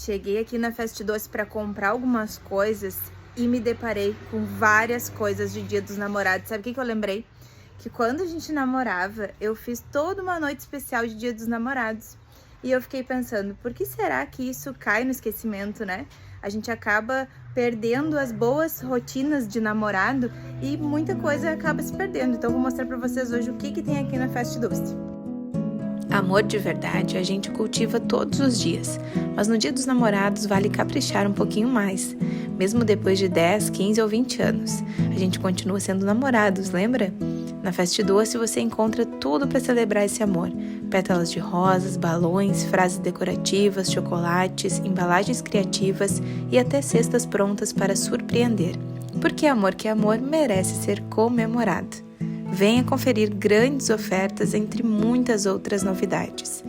Cheguei aqui na Fast Doce para comprar algumas coisas e me deparei com várias coisas de Dia dos Namorados. Sabe o que eu lembrei? Que quando a gente namorava, eu fiz toda uma noite especial de Dia dos Namorados. E eu fiquei pensando, por que será que isso cai no esquecimento, né? A gente acaba perdendo as boas rotinas de namorado e muita coisa acaba se perdendo. Então, vou mostrar para vocês hoje o que tem aqui na Fast Doce. Amor de verdade a gente cultiva todos os dias, mas no Dia dos Namorados vale caprichar um pouquinho mais. Mesmo depois de 10, 15 ou 20 anos, a gente continua sendo namorados, lembra? Na Fast Doce você encontra tudo para celebrar esse amor. Pétalas de rosas, balões, frases decorativas, chocolates, embalagens criativas e até cestas prontas para surpreender. Porque amor que é amor merece ser comemorado. Venha conferir grandes ofertas entre muitas outras novidades.